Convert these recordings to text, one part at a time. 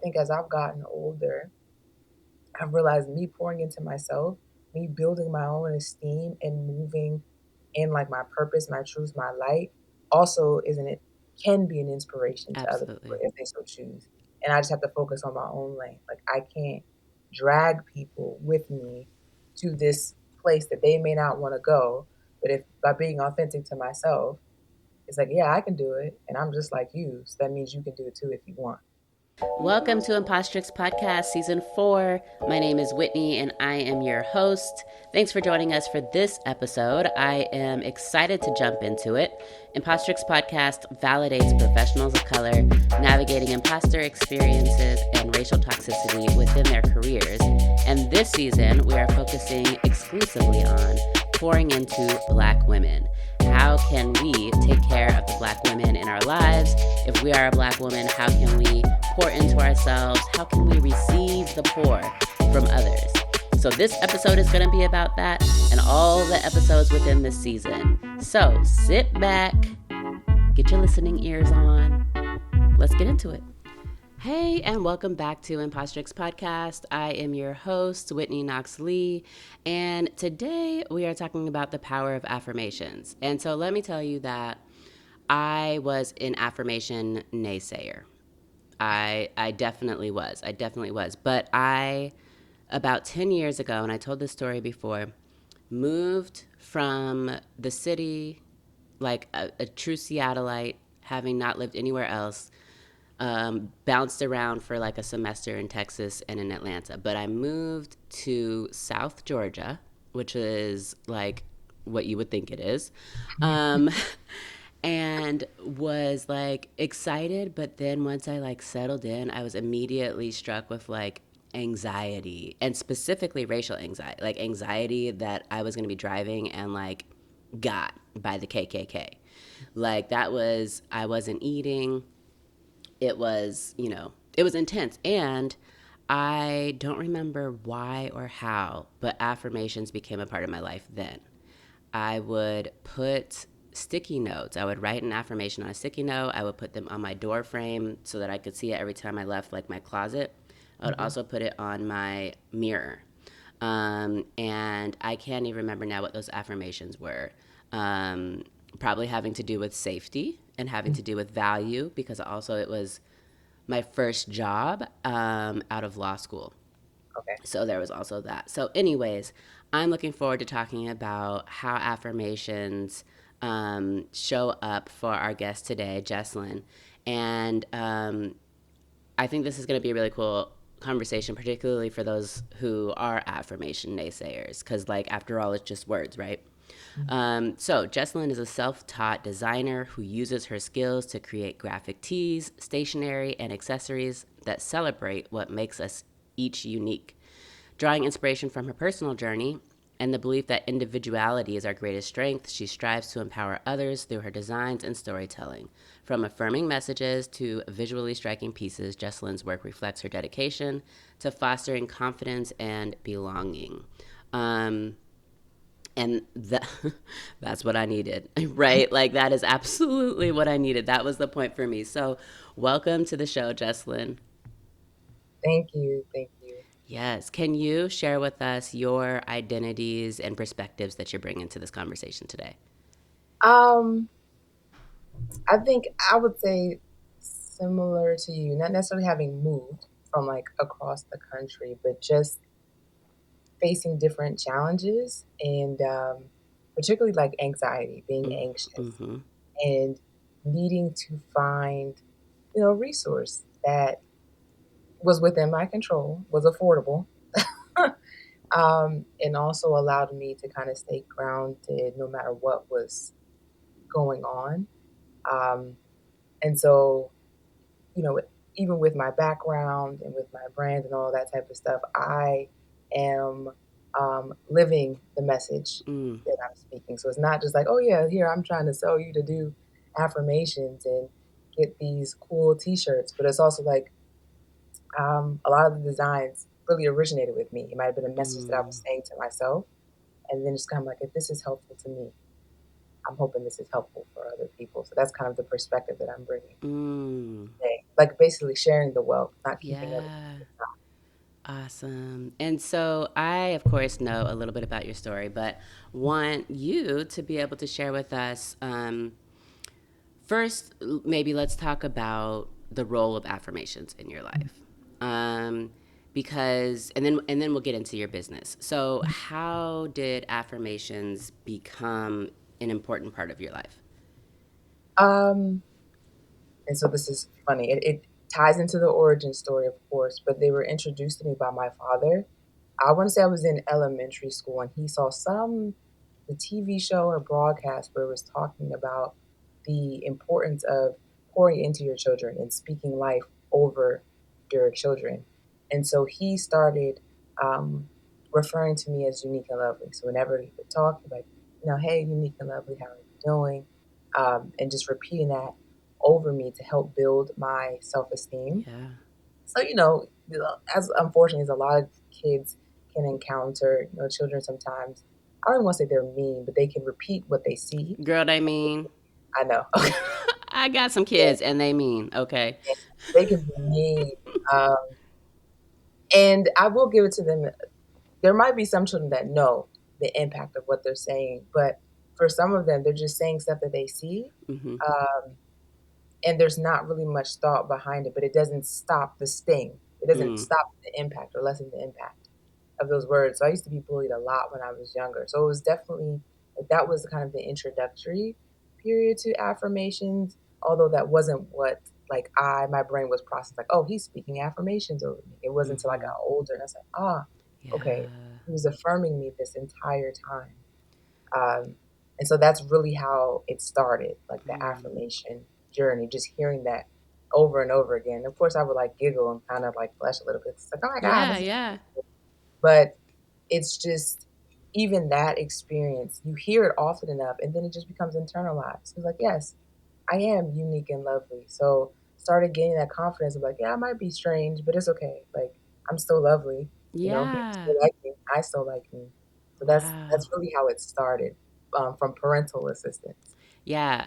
think as I've gotten older, I've realized me pouring into myself, me building my own esteem and moving in like my purpose, my truth, my light, also isn't it can be an inspiration to other people Absolutely. if they so choose. And I just have to focus on my own lane. Like I can't drag people with me to this place that they may not want to go. But if by being authentic to myself, it's like, yeah, I can do it. And I'm just like you. So that means you can do it too if you want. Welcome to Impostrix Podcast Season 4. My name is Whitney and I am your host. Thanks for joining us for this episode. I am excited to jump into it. Impostrix Podcast validates professionals of color navigating imposter experiences and racial toxicity within their careers. And this season, we are focusing exclusively on pouring into Black women. How can we take care of the Black women in our lives? If we are a Black woman, how can we pour into ourselves? How can we receive the pour from others? So this episode is going to be about that and all the episodes within this season. So sit back, get your listening ears on. Let's get into it. Hey, and welcome back to Impostrix Podcast. I am your host, Whitney Knox Lee, and today we are talking about the power of affirmations. And so let me tell you that I was an affirmation naysayer. I definitely was. But about 10 years ago, and I told this story before, moved from the city, like a true Seattleite, having not lived anywhere else, bounced around for like a semester in Texas and in Atlanta. But I moved to South Georgia, which is like what you would think it is. Um, and was like excited, but then once I like settled in, I was immediately struck with like anxiety, and specifically racial anxiety, like anxiety that I was going to be driving and like got by the KKK. Like that was, I wasn't eating. It was, it was intense. And I don't remember why or how, but affirmations became a part of my life then. I would put sticky notes. I would write an affirmation on a sticky note. I would put them on my door frame so that I could see it every time I left, like my closet. I would Mm-hmm. also put it on my mirror. And I can't even remember now what those affirmations were. Probably having to do with safety and having to do with value, because also it was my first job out of law school. Okay. So there was also that. So, anyways, I'm looking forward to talking about how affirmations show up for our guest today, Jeslyn. And I think this is going to be a really cool conversation, particularly for those who are affirmation naysayers, because, like, after all, it's just words, right? So, Jeslyn is a self taught designer who uses her skills to create graphic tees, stationery, and accessories that celebrate what makes us each unique. Drawing inspiration from her personal journey and the belief that individuality is our greatest strength, she strives to empower others through her designs and storytelling. From affirming messages to visually striking pieces, Jeslyn's work reflects her dedication to fostering confidence and belonging. Um, and that, that's what I needed, right? Like, that is absolutely what I needed. That was the point for me. So, welcome to the show, Jeslyn. Thank you. Thank you. Yes. Can you share with us your identities and perspectives that you're bringing to this conversation today? Um, I think I would say similar to you, not necessarily having moved from like across the country, but just facing different challenges and particularly like anxiety, being anxious Mm-hmm. and needing to find, resource that was within my control, was affordable, and also allowed me to kind of stay grounded no matter what was going on. Um, and so you know, even with my background and with my brand and all that type of stuff, I am living the message Mm. that I'm speaking. So it's not just like, oh yeah, here I'm trying to sell you to do affirmations and get these cool T-shirts, but it's also like a lot of the designs really originated with me. It might have been a message that I was Mm. saying to myself, and then just kind of like, if this is helpful to me, I'm hoping this is helpful for other people. So that's kind of the perspective that I'm bringing Mm. today. like basically sharing the wealth, not keeping everything. Yeah. Awesome. And so I, of course, know a little bit about your story, but want you to be able to share with us. First, maybe let's talk about the role of affirmations in your life. Um, because and then we'll get into your business. So, how did affirmations become an important part of your life? Um, and so this is funny. It ties into the origin story, of course, but they were introduced to me by my father. I want to say I was in elementary school and he saw the TV show or broadcast where it was talking about the importance of pouring into your children and speaking life over your children. And so he started um, referring to me as unique and lovely. So whenever he would talk, he'd be like, hey, unique and lovely, how are you doing? And just repeating that over me to help build my self esteem. Yeah. So, as unfortunately as a lot of kids can encounter, children sometimes, I don't even want to say they're mean, but they can repeat what they see. Girl, I mean, I know. I got some Yeah, kids and they mean, okay. yeah. They can be mean. Um, and I will give it to them. There might be some children that know the impact of what they're saying, but for some of them, they're just saying stuff that they see. Mm-hmm. Um, and there's not really much thought behind it, but it doesn't stop the sting. It doesn't Mm. stop the impact or lessen the impact of those words. So I used to be bullied a lot when I was younger. So it was definitely like that was kind of the introductory period to affirmations, although that wasn't what like my brain was processed like, oh, he's speaking affirmations over me. It wasn't until I Mm-hmm. got older and I was like, okay. Yeah. He was affirming me this entire time. And so that's really how it started, like the Mm. affirmation journey, just hearing that over and over again. Of course, I would like giggle and kind of like blush a little bit. It's like, oh my God, Yeah, this is, yeah. but it's just even that experience, you hear it often enough and then it just becomes internalized. It's like, yes, I am unique and lovely. So started gaining that confidence of like, yeah, I might be strange, but it's okay. Like I'm still lovely. People Yeah. still like me. I still like me. So Wow. that's really how it started from parental assistance. Yeah.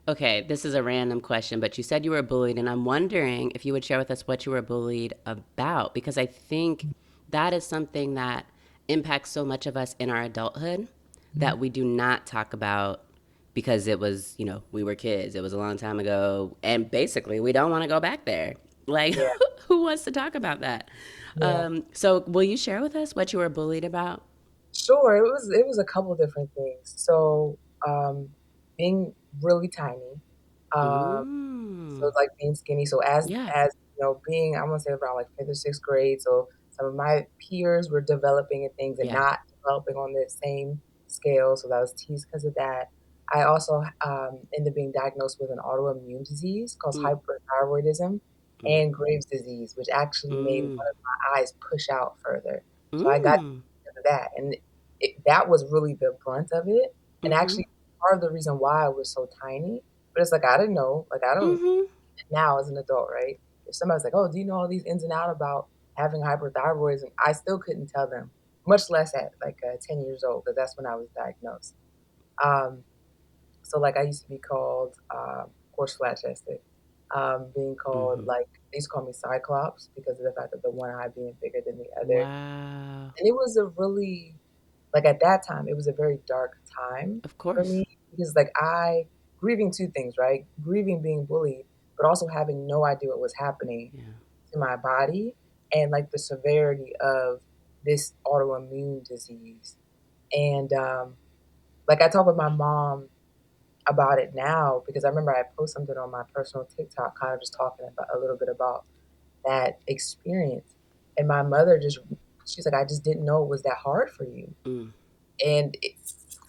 Okay, this is a random question, but you said you were bullied, and I'm wondering if you would share with us what you were bullied about, because I think that is something that impacts so much of us in our adulthood Mhm. that we do not talk about because it was, we were kids. It was a long time ago, and basically, we don't want to go back there. Like, Yeah, who wants to talk about that? yeah. So, will you share with us what you were bullied about? Sure, it was a couple different things. So, being really tiny, um, so Mm. it's like being skinny. So Yeah. being I want to say around like fifth or sixth grade. So some of my peers were developing and things and Yeah. not developing on the same scale. So that was teased because of that. I also ended up being diagnosed with an autoimmune disease called Mm. hyperthyroidism Mm. and Graves' disease, which actually made Mm. one of my eyes push out further. So I got Mm. that, and that was really the brunt of it. And Mm-hmm. actually, part of the reason why I was so tiny, but it's like I didn't know, like I don't Mm-hmm. now as an adult, right? If somebody's like, "Oh, do you know all these ins and out about having hyperthyroidism?" I still couldn't tell them, much less at like 10 years old, because that's when I was diagnosed. Um, so like I used to be called, of course, flat chested, being called Mm-hmm. like they used to call me Cyclops because of the fact that the one eye being bigger than the other, Wow. and it was a really like at that time, it was a very dark time Of for course. me because like I grieving two things, right? Grieving being bullied, but also having no idea what was happening Yeah. to my body and like the severity of this autoimmune disease. And like I talk with my mom about it now because I remember I posted something on my personal TikTok, kind of just talking about a little bit about that experience. And my mother she's like, I just didn't know it was that hard for you. Mm. And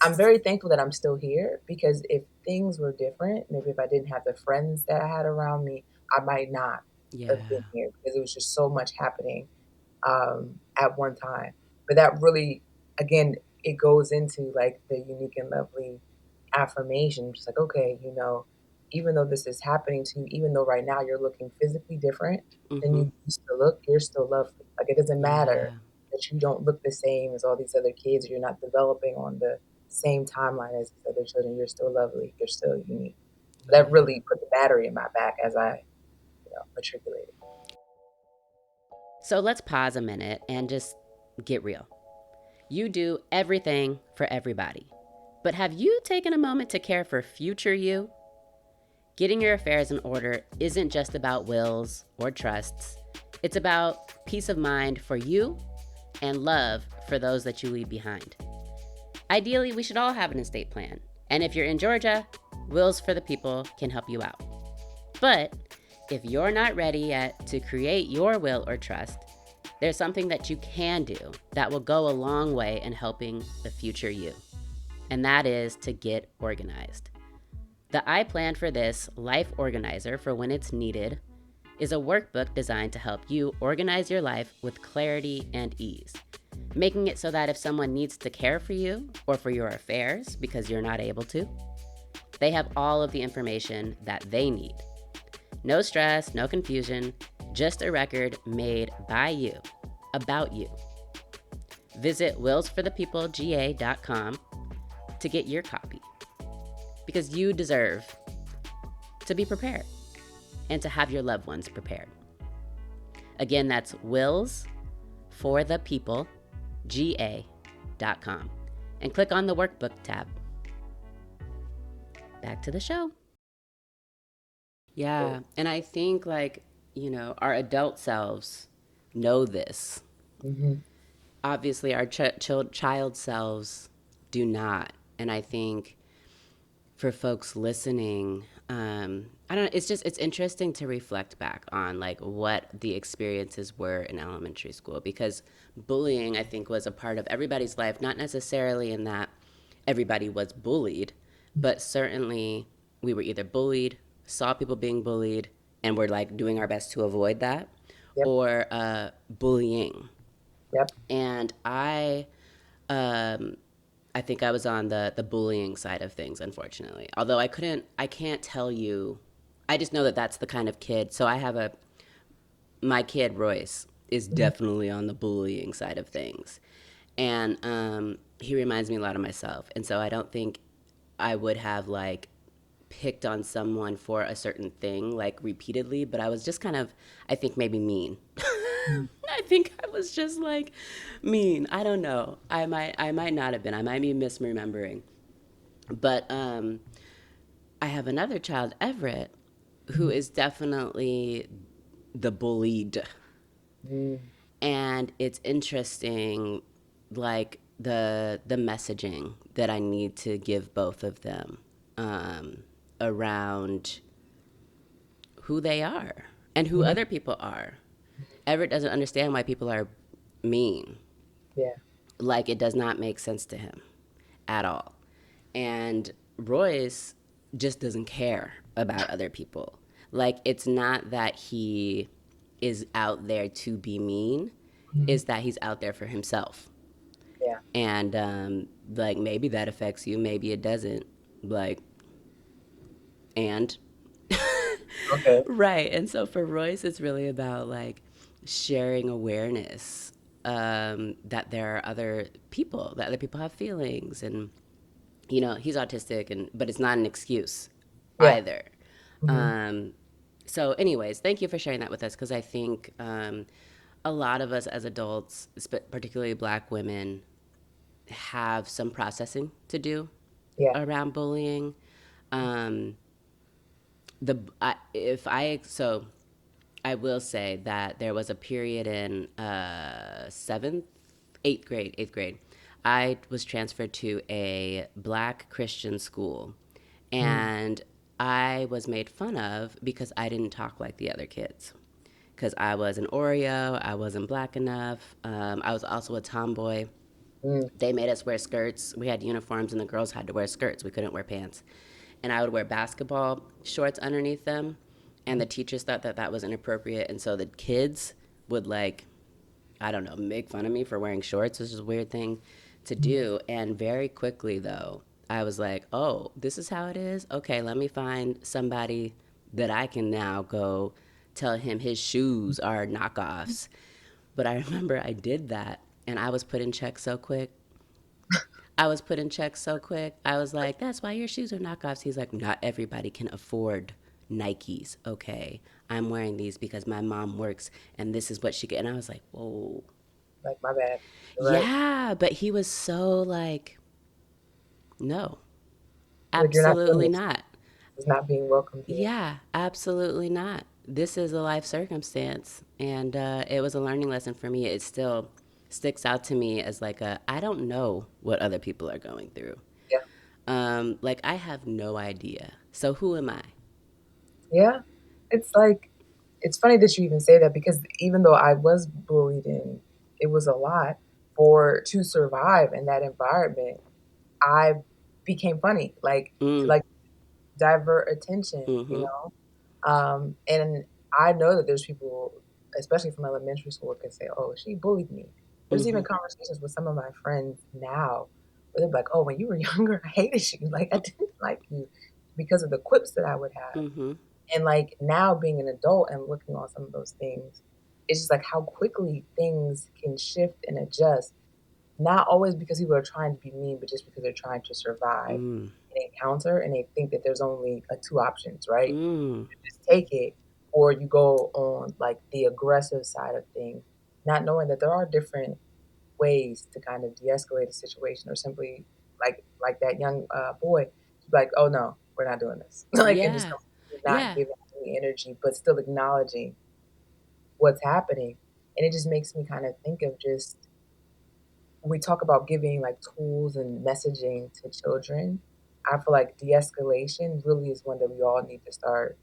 I'm very thankful that I'm still here because if things were different, maybe if I didn't have the friends that I had around me, I might not have been Yeah. here because it was just so much happening at one time. But that really, again, it goes into like the unique and lovely affirmation. Just like, okay, even though this is happening to you, even though right now you're looking physically different than Mm-hmm. you used to look, you're still lovely. Like it doesn't matter Yeah. that you don't look the same as all these other kids, or you're not developing on the same timeline as these other children. You're still lovely. You're still unique. So that Yeah. really put the battery in my back as I matriculated. So let's pause a minute and just get real. You do everything for everybody. But have you taken a moment to care for future you? Getting your affairs in order isn't just about wills or trusts. It's about peace of mind for you and love for those that you leave behind. Ideally, we should all have an estate plan. And if you're in Georgia, Wills for the People can help you out. But if you're not ready yet to create your will or trust, there's something that you can do that will go a long way in helping the future you. And that is to get organized. The I Plan for This Life Organizer for when it's needed is a workbook designed to help you organize your life with clarity and ease, making it so that if someone needs to care for you or for your affairs because you're not able to, they have all of the information that they need. No stress, no confusion, just a record made by you, about you. Visit willsforthepeoplega.com to get your copy, because you deserve to be prepared and to have your loved ones prepared. Again, that's willsforthepeoplega.com and click on the workbook tab. Back to the show. Yeah, and I think our adult selves know this. Mm-hmm. Obviously, our child selves do not. And I think for folks listening, I don't know, it's interesting to reflect back on what the experiences were in elementary school, because bullying, I think, was a part of everybody's life, not necessarily in that everybody was bullied, but certainly we were either bullied, saw people being bullied, and were doing our best to avoid that, Yep. or bullying. Yep. And I think I was on the bullying side of things, unfortunately. Although I can't tell you, I just know that that's the kind of kid. So I have my kid, Royce, is definitely on the bullying side of things. And he reminds me a lot of myself. And so I don't think I would have picked on someone for a certain thing repeatedly, but I was just kind of, I think, maybe mean. I think I was just mean. I don't know. I might not have been. I might be misremembering. But I have another child, Everett, who is definitely the bullied. Mm. And it's interesting, the messaging that I need to give both of them around who they are and who other people are. Everett doesn't understand why people are mean. Yeah. It does not make sense to him at all. And Royce just doesn't care about other people. It's not that he is out there to be mean, it's that he's out there for himself. Yeah. And maybe that affects you, maybe it doesn't. And Okay. right. And so for Royce, it's really about sharing awareness that there are other people, that other people have feelings, and he's autistic, but it's not an excuse either. So anyways, thank you for sharing that with us, because I think a lot of us as adults, particularly Black women, have some processing to do around bullying. I will say that there was a period in eighth grade. I was transferred to a Black Christian school, and I was made fun of because I didn't talk like the other kids. Because I was an Oreo, I wasn't Black enough. I was also a tomboy. They made us wear skirts. We had uniforms, and the girls had to wear skirts. We couldn't wear pants. And I would wear basketball shorts underneath them. And the teachers thought that that was inappropriate. And so the kids would I don't know, make fun of me for wearing shorts. This is a weird thing to do. And very quickly, though, I was like, oh, this is how it is? Okay, let me find somebody that I can now go tell him his shoes are knockoffs. But I remember I did that, and I was put in check so quick. I was like, that's why your shoes are knockoffs. He's like, not everybody can afford Nikes. Okay, I'm wearing these because my mom works and this is what she get. And I was like, whoa. Like, my bad. You're right. Yeah, but he was so like, no, Like, you're not doing absolutely this. not. It's not being welcomed here. Yeah, absolutely not. This is a life circumstance. And it was a learning lesson for me. It still sticks out to me as like I don't know what other people are going through. Yeah. Like, I have no idea. So who am I? Yeah. It's like, it's funny that you even say that, because even though I was bullied and it was a lot to survive in that environment, I became funny, like, to Mm, like divert attention, you mm-hmm, know? And I know that there's people, especially from elementary school, who can say, "Oh, she bullied me." There's mm-hmm, even conversations with some of my friends now where they're like, "Oh, when you were younger, I hated you. Like, I didn't like you because of the quips that I would have." mm-hmm, And like now being an adult and looking on some of those things, it's just like how quickly things can shift and adjust. Not always because people are trying to be mean, but just because they're trying to survive mm, an encounter, and they think that there's only like two options, right? mm, You just take it, or you go on like the aggressive side of things, not knowing that there are different ways to kind of de-escalate a situation, or simply like that young boy, to be like, "Oh no, we're not doing this," like, and just yeah, completely not yeah, giving any energy, but still acknowledging what's happening. And it just makes me kind of think of just when we talk about giving like tools and messaging to children, I feel like de-escalation really is one that we all need to start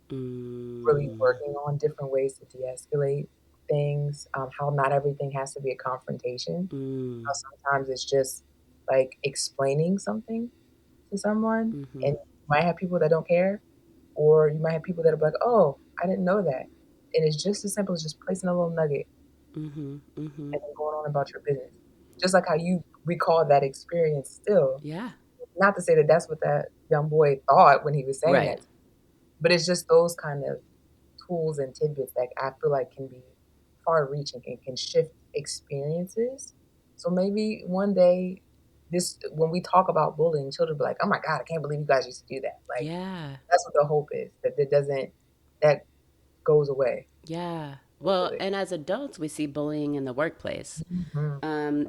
really mm, working on, different ways to de-escalate things. How not everything has to be a confrontation. mm, How sometimes it's just like explaining something to someone, mm-hmm, and you might have people that don't care, or you might have people that are like, "Oh, I didn't know that," and it's just as simple as just placing a little nugget mm-hmm, mm-hmm, and then going on about your business. Just like how you recall that experience still. yeah, Not to say that that's what that young boy thought when he was saying right, that, but it's just those kind of tools and tidbits that I feel like can be far reaching and can shift experiences. So maybe one day, this when we talk about bullying, children be like, "Oh my god, I can't believe you guys used to do that." Like, yeah, that's what the hope is, that it doesn't that goes away, yeah. Well, hopefully. and as adults, we see bullying in the workplace. Mhm.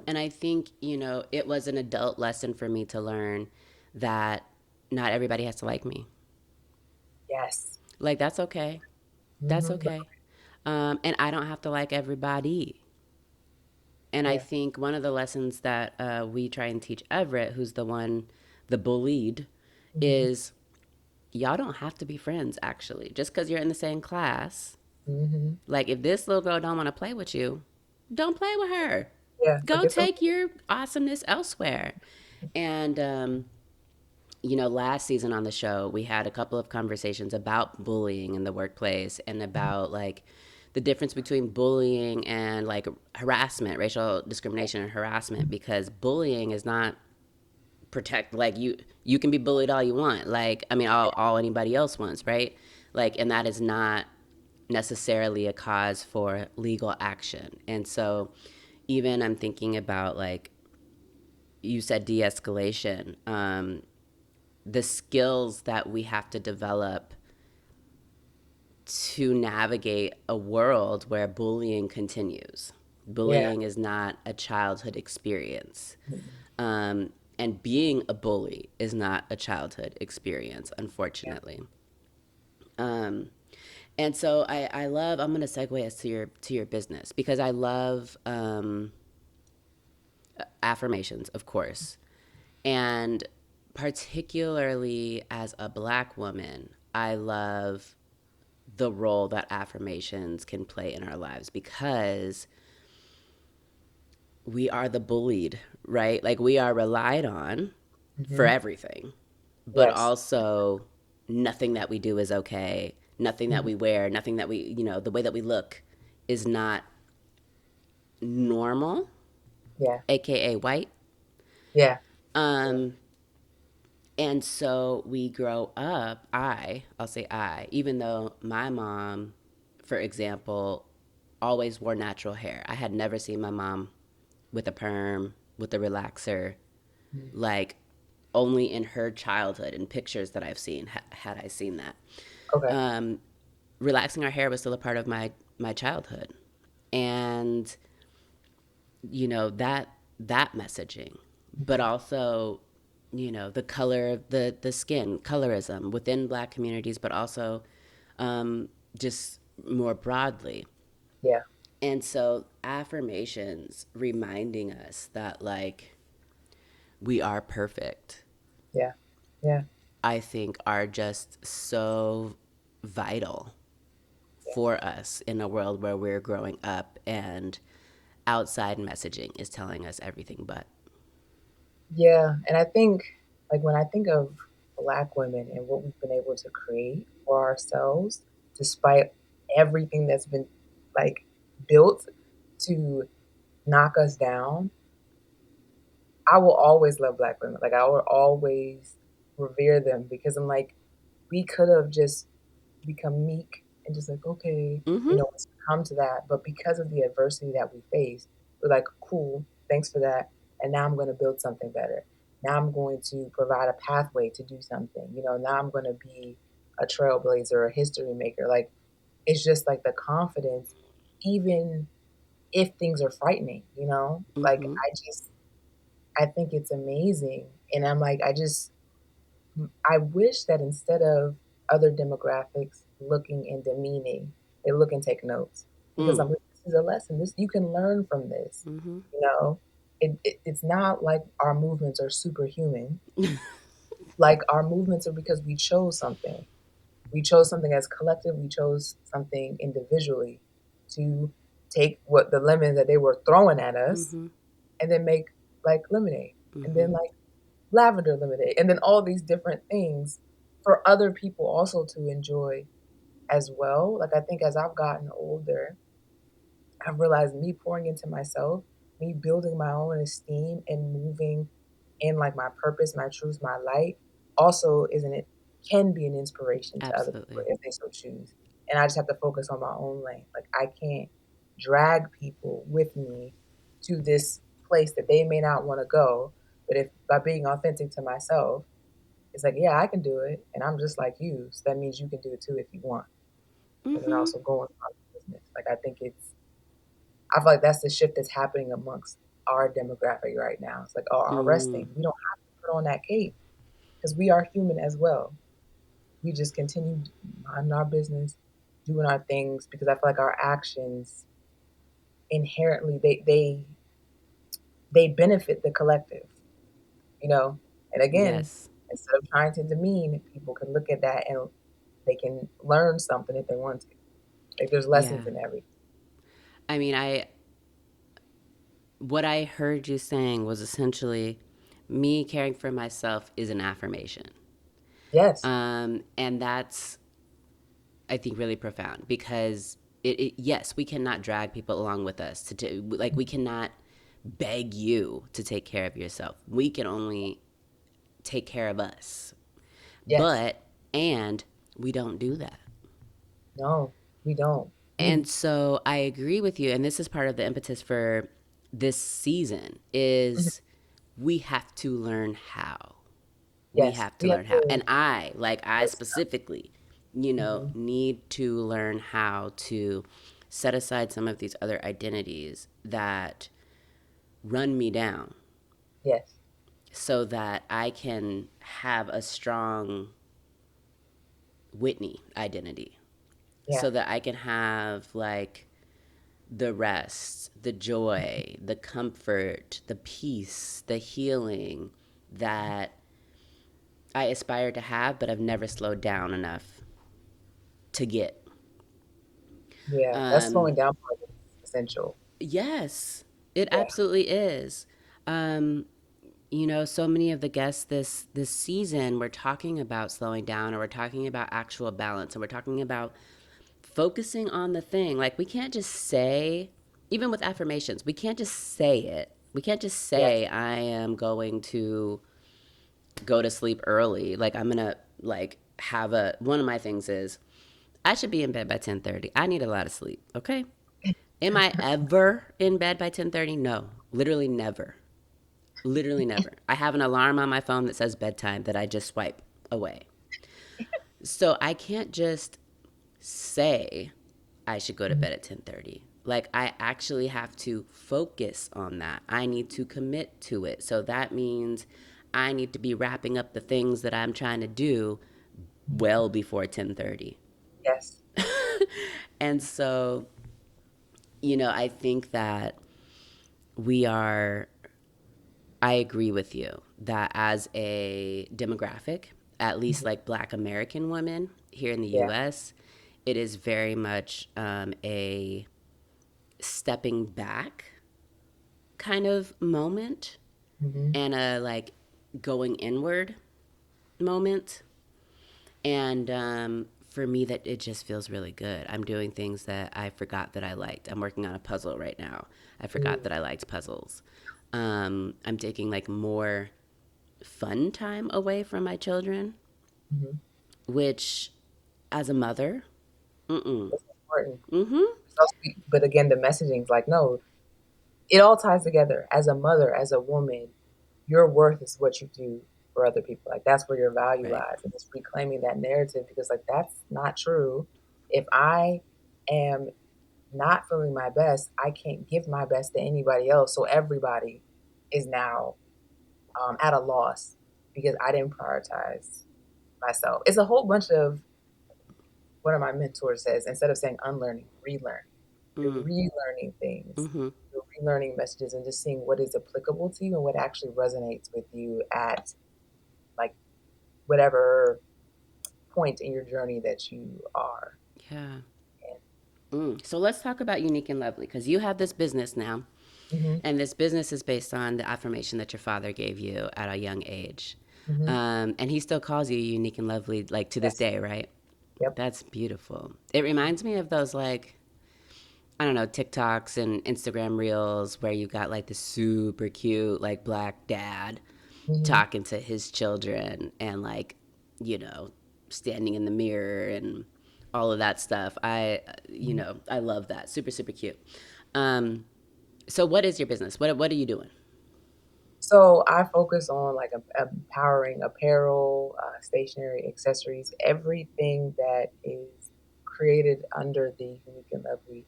And I think, it was an adult lesson for me to learn that not everybody has to like me. Yes. Like, that's okay. That's Mhm. okay. And I don't have to like everybody. And I Yeah. think one of the lessons that we try and teach Everett, who's the bullied, Mhm. is y'all don't have to be friends, actually. Just because you're in the same class. Mhm. Like, if this little girl don't want to play with you, don't play with her. Yeah, like, Go it's take okay. your awesomeness elsewhere. And last season on the show, we had a couple of conversations about bullying in the workplace and Mhm. about like the difference between bullying and like harassment, racial discrimination and harassment, because bullying is not like you can be bullied all you want. Like, I mean, all anybody else wants, right? Like, and that is not necessarily a cause for legal action. And so even I'm thinking about like you said de-escalation. The skills that we have to develop to navigate a world where bullying continues. Yeah. Bullying is not a childhood experience. Mhm. And being a bully is not a childhood experience, Yeah. unfortunately. Um, and so I'm going to segue us to your business because I love affirmations, of course. And particularly as a Black woman, I love the role that affirmations can play in our lives because we are the bullied, right? Like, we are relied on for Mhm. everything, but Yes. also nothing that we do is okay. Nothing that Mhm. we wear, nothing that the way that we look is not normal, Yeah. aka white. Yeah. Yeah. Um, and so we grow up, I'll say even though my mom, for example, always wore natural hair. I had never seen my mom with a perm, with a relaxer, Mhm. like only in her childhood in pictures that I've seen had I seen that. Okay. Relaxing our hair was still a part of my childhood, and that messaging, but also the color of the skin, colorism within Black communities, but also just more broadly. Yeah. And so affirmations reminding us that like we are perfect, Yeah. Yeah. I think are just so vital Yeah. for us in a world where we're growing up and outside messaging is telling us everything but. Yeah. And I think, like, when I think of Black women and what we've been able to create for ourselves, despite everything that's been like built to knock us down, I will always love Black women. Like, I will always revere them because I'm like, we could have just become meek and just like, okay, Mm-hmm. it's come to that. But because of the adversity that we faced, we're like, cool, thanks for that. And now I'm going to build something better. Now I'm going to provide a pathway to do something. Now I'm going to be a trailblazer, a history maker. Like, it's just like the confidence, even if things are frightening. Like, Mm-hmm. I think it's amazing. And I'm like, I wish that instead of other demographics looking and demeaning, they look and take notes because Mm. I'm like, this is a lesson. This you can learn from this. Mm-hmm. You know, it's not like our movements are superhuman. Like our movements are because we chose something. We chose something as collective. We chose something individually to take what the lemons that they were throwing at us Mm-hmm. and then make like lemonade and Mm-hmm. then like lavender lemonade, and then all these different things for other people also to enjoy as well. Like I think as I've gotten older, I've realized me pouring into myself, me building my own esteem and moving in like my purpose, my truth, my light, also isn't it can be an inspiration to other people Absolutely. if they so choose. And I just have to focus on my own lane. Like I can't drag people with me to this place that they may not want to go. But if by being authentic to myself, it's like, yeah, I can do it. And I'm just like you. So that means you can do it too if you want. And then Mm-hmm. also go on about the business. Like I feel like that's the shift that's happening amongst our demographic right now. It's like, oh, our Mm. resting. We don't have to put on that cape because we are human as well. We just continue minding our business, doing our things because I feel like our actions inherently they benefit the collective. And again, Yes. instead of trying to demean, people can look at that and they can learn something if they want to. Like there's lessons Yeah. in everything. I mean, I what I heard you saying was essentially me caring for myself is an affirmation. Yes. And that's, I think, really profound because yes, we cannot drag people along with us to do, like, we cannot beg you to take care of yourself. We can only take care of us. Yes. And we don't do that. No, we don't. And so I agree with you. And this is part of the impetus for this season Mhm. is we have to learn how. We Yes. have to We have learn how. to And I first. specifically, Hmm. need to learn how to set aside some of these other identities that run me down Yes. so that I can have a strong Whitney identity. Yeah. So that I can have like the rest, the joy, the comfort, the peace, the healing that I aspire to have, but I've never slowed down enough to get. Yeah. That Um, slowing down part is essential. yes, it Yeah. absolutely is. Um, so many of the guests this season we're talking about slowing down, or we're talking about actual balance, and we're talking about focusing on the thing. Like we can't just say, even with affirmations, we can't just say it. We can't just Yes. say I am going to go to sleep early. Like I'm gonna like have a one of my things is I should be in bed by 10:30. I need a lot of sleep. Okay. Am I ever in bed by 10:30? No. Literally never. Literally never. I have an alarm on my phone that says bedtime that I just swipe away. So I can't just say I should go to Mhm. bed at 10:30. Like I actually have to focus on that. I need to commit to it. So that means I need to be wrapping up the things that I'm trying to do well before 10:30. Yes. And so, I think that we are I agree with you that as a demographic, at least Mhm. like Black American women here in the Yeah. US, it is very much a stepping back kind of moment Hmm. and a like going inward moment. And for me, that it just feels really good. I'm doing things that I forgot that I liked. I'm working on a puzzle right now. I forgot Mm-hmm. that I liked puzzles. I'm taking like more fun time away from my children, which as a mother, mm-mm, It's important. mm-hmm, It's also, but again, the messaging's like, no, it all ties together. As a mother, as a woman, your worth is what you do for other people. Like that's where your value right, lies. And it's reclaiming that narrative because like that's not true. If I am not feeling my best, I can't give my best to anybody else. So everybody is now at a loss because I didn't prioritize myself. It's a whole bunch of one of my mentors says instead of saying unlearning, relearn. You're mm, relearning things. mm-hmm, You're relearning messages and just seeing what is applicable to you and what actually resonates with you at like whatever point in your journey that you are yeah. in. So let's talk about Unique and Lovely because you have this business now, Mm-hmm. and this business is based on the affirmation that your father gave you at a young age. Mm-hmm. And he still calls you unique and lovely, like to this Yes. day, right? Yep. That's beautiful. It reminds me of those, like, I don't know, TikToks and Instagram reels where you got like the super cute, like, black dad Mm-hmm. talking to his children and, like, you know, standing in the mirror and all of that stuff. Mm-hmm. I love that. Super, super cute. Um, so, what is your business? What are you doing? So I focus on like empowering apparel, stationery, accessories, everything that is created under the Unique and Lovely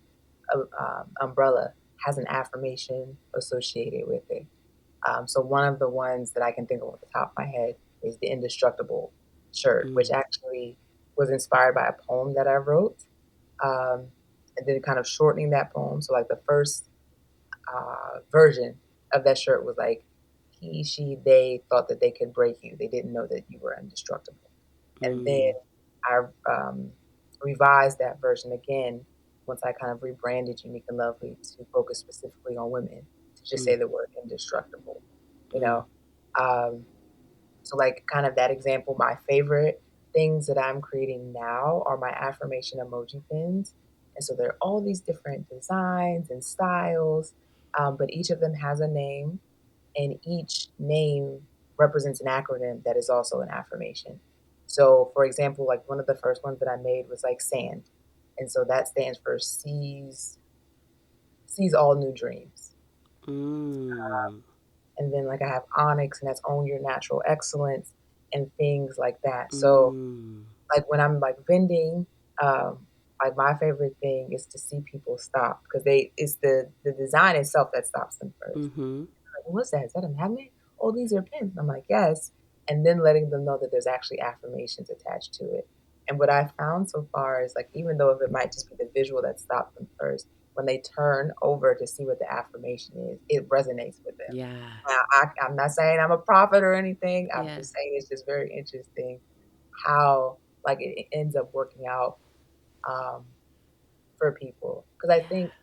umbrella has an affirmation associated with it. So one of the ones that I can think of off the top of my head is the indestructible shirt, which Mm, actually was inspired by a poem that I wrote, um, and then kind of shortening that poem. So like the first version of that shirt was like he, she, they thought that they could break you. They didn't know that you were indestructible. And then mm, I revised that version again once I kind of rebranded Unique and Lovely to focus specifically on women to just mm, say the word indestructible, you mm, know. Um, so like kind of that example, my favorite things that I'm creating now are my affirmation emoji pins. And so there are all these different designs and styles, but each of them has a name, and each name represents an acronym that is also an affirmation. So, for example, like one of the first ones that I made was like sand, and so that stands for sees all new dreams. mm, And then like I have onyx, and that's own your natural excellence and things like that. So mm, like when I'm like vending, like my favorite thing is to see people stop because they it's the design itself that stops them first. mm-hmm. Like, what's that? Is that a magnet? Oh, these are pins. I'm like, yes. And then letting them know that there's actually affirmations attached to it. And what I found so far is like, even though if it might just be the visual that stopped them first, when they turn over to see what the affirmation is, it resonates with them. Yeah, Now, I'm not saying I'm a prophet or anything. I'm yeah, just saying it's just very interesting how like it ends up working out um, for people. Because I yeah, think,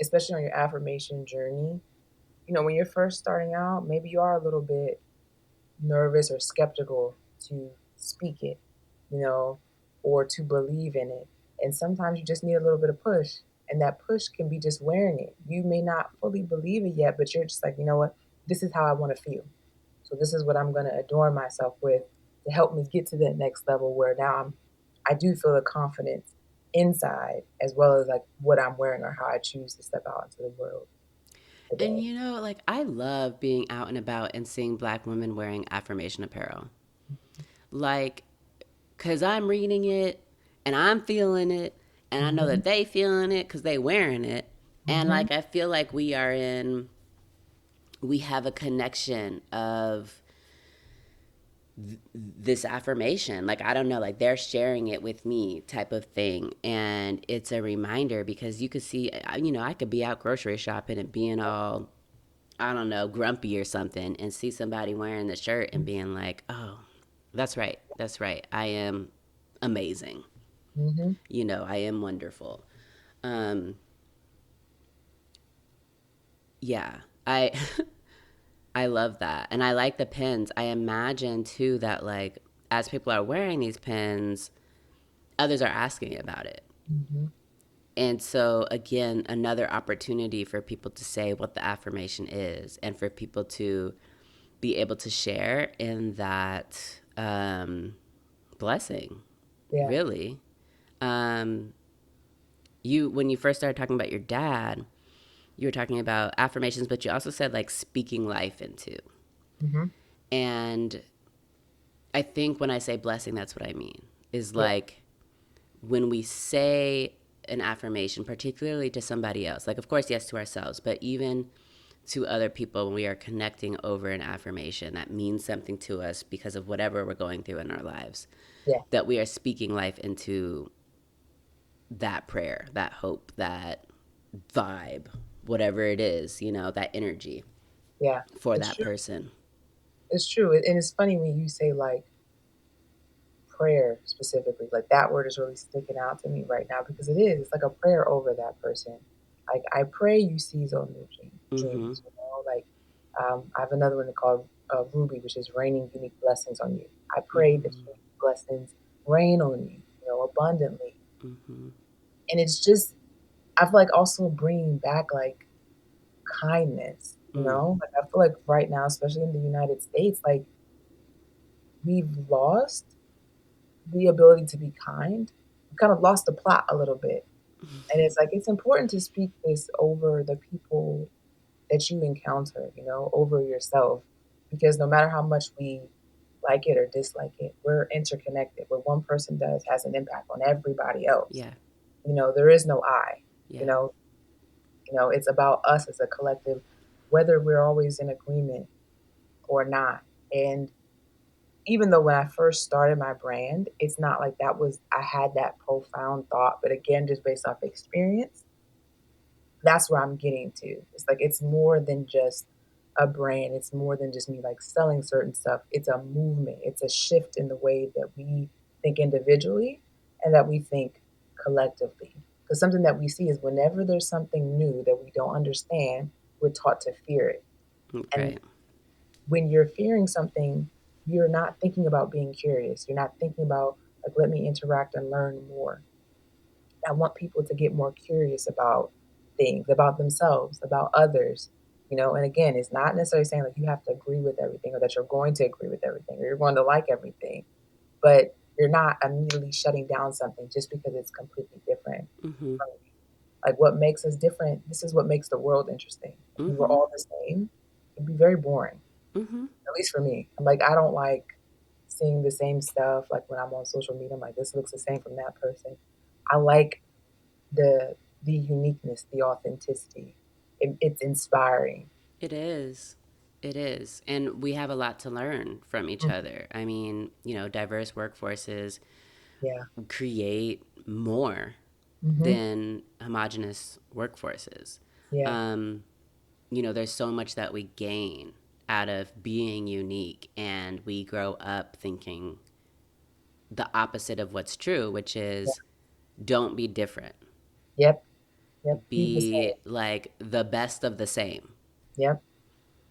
especially on your affirmation journey, when you're first starting out, maybe you are a little bit nervous or skeptical to speak it, you know, or to believe in it. And sometimes you just need a little bit of push. And that push can be just wearing it. You may not fully believe it yet, but you're just like, you know what? This is how I want to feel. So this is what I'm going to adorn myself with to help me get to that next level where now I do feel the confidence inside as well as like what I'm wearing or how I choose to step out into the world and today. like I love being out and about and seeing Black women wearing affirmation apparel. Like because I'm reading it and I'm feeling it, and I know Mhm. that they feeling it because they wearing it. And Mhm. like I feel like we have a connection of this affirmation. Like I don't know, like they're sharing it with me type of thing. And it's a reminder because you could see, I could be out grocery shopping and being all, I don't know, grumpy or something, and see somebody wearing the shirt and being like, oh, that's right. That's right. I am amazing. Mhm. I am wonderful. Um, yeah, I I love that, and I like the pins. I imagine too that like as people are wearing these pins, others are asking about it. Mhm. And so, again, another opportunity for people to say what the affirmation is and for people to be able to share in that blessing, Yeah. really. Um, when you first started talking about your dad, you were talking about affirmations, but you also said like speaking life into. Mhm. And I think when I say blessing, that's what I mean is Yeah. like when we say an affirmation, particularly to somebody else, like, of course, yes, to ourselves, but even to other people, when we are connecting over an affirmation that means something to us because of whatever we're going through in our lives, Yeah. that we are speaking life into that prayer, that hope, that vibe, whatever it is, that energy Yeah. for It's that true. person. It's true. And it's funny when you say like prayer specifically, like that word is really sticking out to me right now because it is. It's like a prayer over that person. Like I pray you seize on new Mm-hmm. dreams. Like I have another one called Ruby, which is raining unique blessings on you. I pray that Mm-hmm. unique blessings rain on you, abundantly. Mm-hmm. And it's just I feel like also bringing back like kindness. Mm. Like I feel like right now, especially in the United States, like we've lost the ability to be kind. We kind of lost the plot a little bit. And it's like it's important to speak this over the people that you encounter, over yourself. Because no matter how much we like it or dislike it, we're interconnected. What one person does has an impact on everybody else. Yeah. There is no I. You Yeah. know, it's about us as a collective, whether we're always in agreement or not. And even though when I first started my brand, it's not like I had that profound thought, but again, just based off experience, that's where I'm getting to. It's like it's more than just a brand. It's more than just me like selling certain stuff. It's a movement. It's a shift in the way that we think individually and that we think collectively. Because something that we see is whenever there's something new that we don't understand, we're taught to fear it. And Right. when you're fearing something, you're not thinking about being curious. You're not thinking about like let me interact and learn more. I want people to get more curious about things, about themselves, about others. And again, it's not necessarily saying like you have to agree with everything or that you're going to agree with everything or you're going to like everything, but you're not immediately shutting down something just because it's completely different Mm-hmm. from you. Like what makes us different, this is what makes the world interesting. If we were Mm-hmm. all the same, it'd be very boring, Mm-hmm. at least for me. I'm like, I don't like seeing the same stuff. Like when I'm on social media, I'm like, this looks the same from that person. I like the the uniqueness, the authenticity. It's inspiring. It is. It is. And we have a lot to learn from each Mm. other. I mean, diverse workforces Yeah. create more Mhm. than homogenous workforces. Yeah. Um, there's so much that we gain out of being unique, and we grow up thinking the opposite of what's true, which Yeah. is don't be different. Yep. Yep. Be the Be same. like the best of the same. Yep.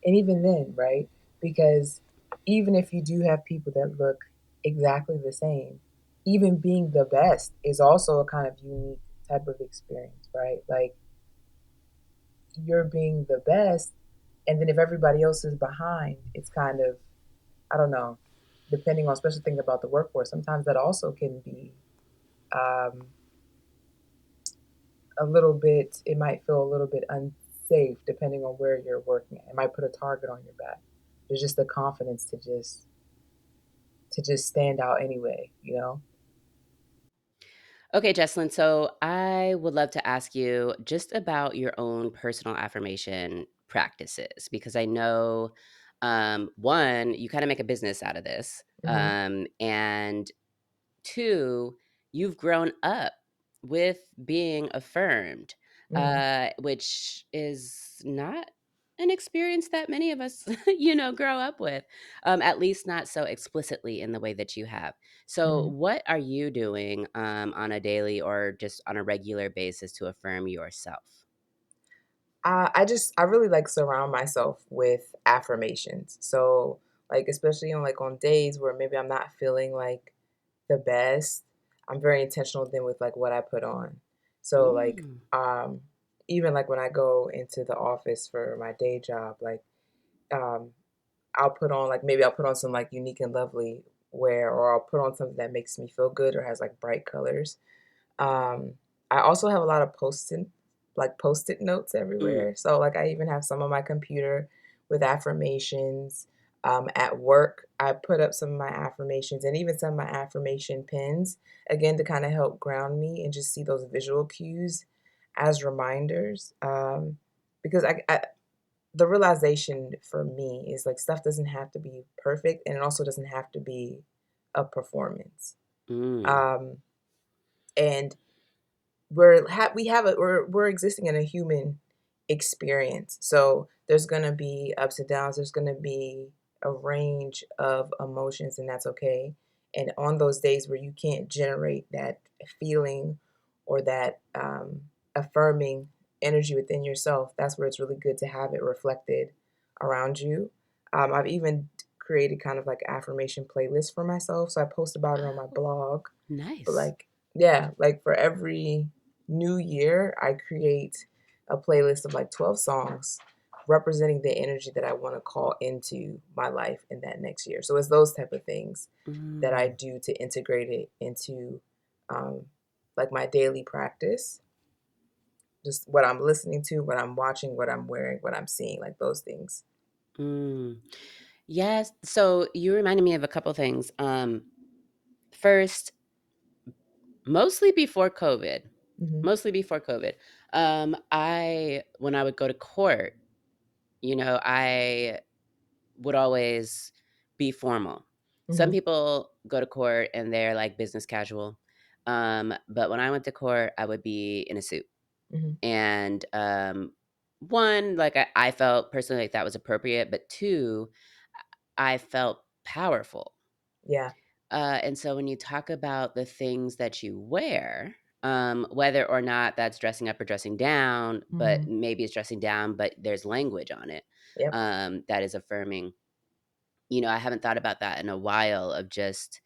And even then, right? Because even if you do have people that look exactly the same, even being the best is also a kind of unique type of experience, right? Like you're being the best, and then if everybody else is behind, it's kind of I don't know, depending on special thing about the workforce, sometimes that also can be um, a little bit, it might feel a little bit unsafe depending on where you're working. It might put a target on your back. There's just the confidence to just to just stand out anyway, you know? Okay, Jesslyn. So I would love to ask you just about your own personal affirmation practices because I know, one, you kind of make a business out of this. Hmm. And two, you've grown up with being affirmed, Hmm. which is not an experience that many of us, grow up with, at least not so explicitly in the way that you have. So, Hmm. what are you doing on a daily or just on a regular basis to affirm yourself? I really like surround myself with affirmations. So like especially on days where maybe I'm not feeling like the best, I'm very intentional then with like what I put on. So like Mm, even like when I go into the office for my day job, like um I'll put on like maybe I'll put on some like unique and lovely wear, or I'll put on something that makes me feel good or has like bright colors. Um, I also have a lot of Post-it notes mm, everywhere. So like I even have some on my computer with affirmations. At work, I put up some of my affirmations and even some of my affirmation pins, again to kind of help ground me and just see those visual cues as reminders. Because the realization for me is like stuff doesn't have to be perfect, and it also doesn't have to be a performance. mm, Um, and we're existing in a human experience. So there's gonna be ups and downs. There's gonna be a range of emotions, and that's okay. And on those days where you can't generate that feeling or that affirming energy within yourself, that's where it's really good to have it reflected around you. I've even created kind of like affirmation playlists for myself, so I post about it on my oh, blog. But nice. like, yeah, like for every new year, I create a playlist of like 12 songs representing the energy that I want to call into my life in that next year. So it's those type of things that I Mm, do to integrate it into um, like my daily practice. Just what I'm listening to, what I'm watching, what I'm wearing, what I'm seeing, like those things. mm. Yes. So you reminded me of a couple things. First, mostly before COVID, Hmm. mostly before COVID, I when I would go to court, I would always be formal. Some Hmm. people go to court and they're like business casual, but when I went to court, I would be in a suit. Hmm. And one, like I felt personally like that was appropriate, but two, I felt powerful. Yeah. And so when you talk about the things that you wear, whether or not that's dressing up or dressing down, but Hmm. maybe it's dressing down, but there's language on it Yep. that is affirming. I haven't thought about that in a while of just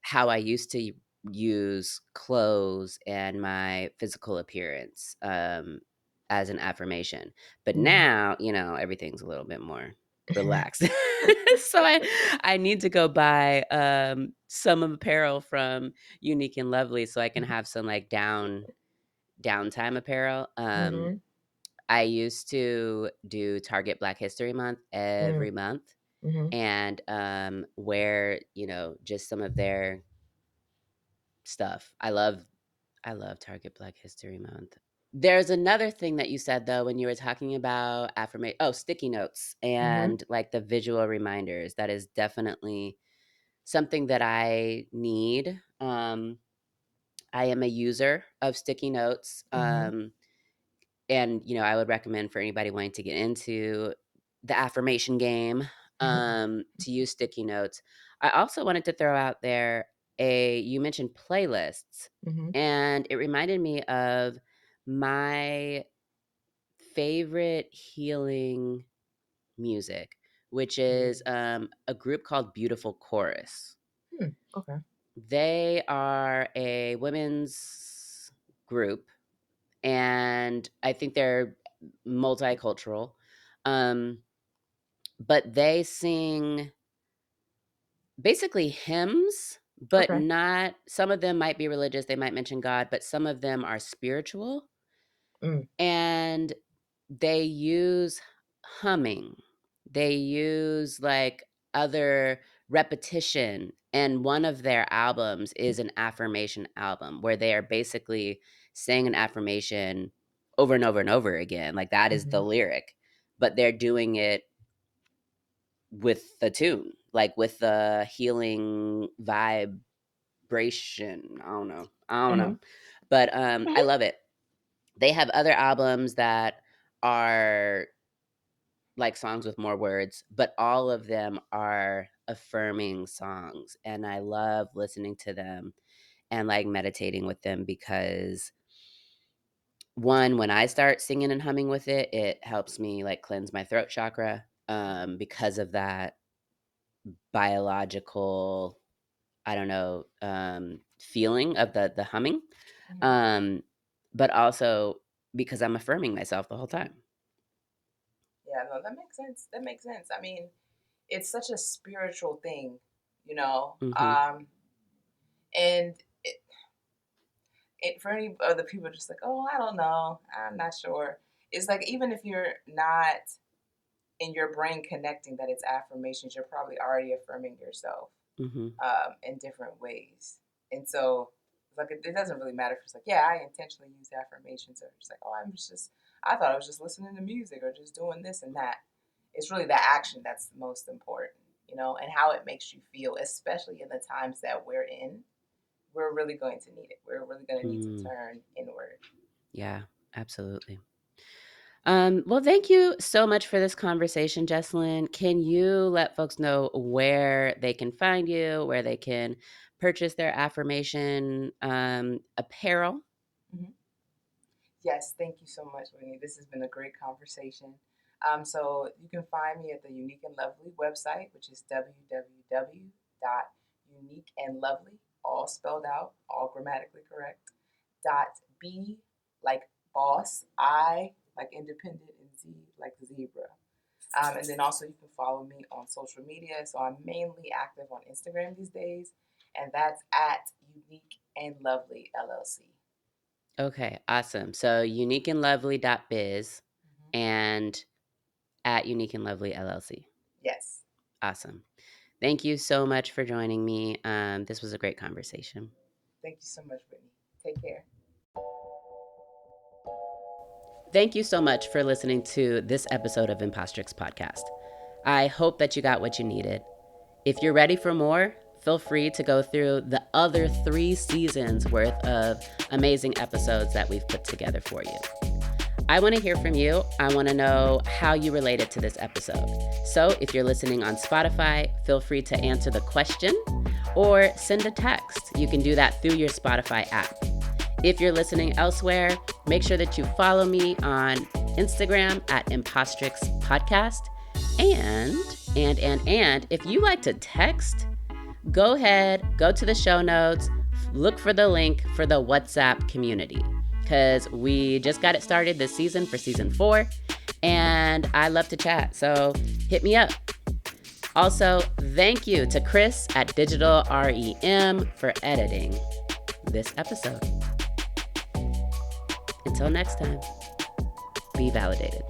how I used to use clothes and my physical appearance as an affirmation. But Hmm. now, everything's a little bit more relaxed. So I need to go buy some apparel from Unique and Lovely so I can have some like downtime apparel. Hmm. I used to do Target Black History Month every month Hmm. and wear, just some of their stuff. I love Target Black History Month. There's another thing that you said though when you were talking about affirmation. Oh, sticky notes Hmm. and like the visual reminders. That is definitely something that I need. I am a user of sticky notes. Hmm. And I would recommend for anybody wanting to get into the affirmation game Mhm. to use sticky notes. I also wanted to throw out there a you mentioned playlists, Mhm. and it reminded me of my favorite healing music, which is Mm. a group called Beautiful Chorus. Hmm, okay. They are a women's group, and I think they're multicultural. Um, but they sing basically hymns, but Okay. not some of them might be religious, they might mention God, but some of them are spiritual, Mm. and they use humming. They use, like, other repetition. And one of their albums is an affirmation album where they are basically saying an affirmation over and over and over again. Like that is the Mhm. lyric, but they're doing it with the tune, like with the healing vibration. I don't know. Mhm. But I love it. They have other albums that are like songs with more words, but all of them are affirming songs. And I love listening to them and like meditating with them because one, when I start singing and humming with it, it helps me like cleanse my throat chakra because of that biological, I don't know, feeling of the humming. Mhm. Um, but also because I'm affirming myself the whole time. Yeah, no, that makes sense. That makes sense. I mean, it's such a spiritual thing, you know. Hmm. And for any other people, just like, oh, I don't know, I'm not sure. It's like even if you're not in your brain connecting that it's affirmations, you're probably already affirming yourself Hmm. in different ways. And so, like, it doesn't really matter if it's like, yeah, I intentionally use affirmations, or just like, oh, I thought I was just listening to music or just doing this and that. It's really the action that's the most important, you know, and how it makes you feel, especially in the times that we're in. We're really going to need it. We're really going to need to Mm, turn inward. yeah, absolutely. Well, thank you so much for this conversation, Jesslyn. Can you let folks know where they can find you, where they can purchase their affirmation apparel? Mm-hmm. Yes, thank you so much, Whitney. This has been a great conversation. So you can find me at the Unique and Lovely website, which is www.uniqueandlovely, all spelled out, all grammatically correct, .b like boss, I like independent, and Z like zebra. And then also you can follow me on social media. So I'm mainly active on Instagram these days, and that's at Unique and Lovely LLC. Okay, awesome. So uniqueandlovely.biz Mm-hmm. and at Unique and Lovely LLC. Yes. Awesome. Thank you so much for joining me. This was a great conversation. Thank you so much, Whitney. Take care. Thank you so much for listening to this episode of Impostrix Podcast. I hope that you got what you needed. If you're ready for more, feel free to go through the other 3 seasons worth of amazing episodes that we've put together for you. I want to hear from you. I want to know how you related to this episode. So if you're listening on Spotify, feel free to answer the question or send a text. You can do that through your Spotify app. If you're listening elsewhere, make sure that you follow me on Instagram at Impostrix Podcast. And if you like to text, go ahead, go to the show notes, look for the link for the WhatsApp community because we just got it started this season for season 4 and I love to chat. So hit me up. Also, thank you to Chris at Digital REM for editing this episode. Until next time, be validated.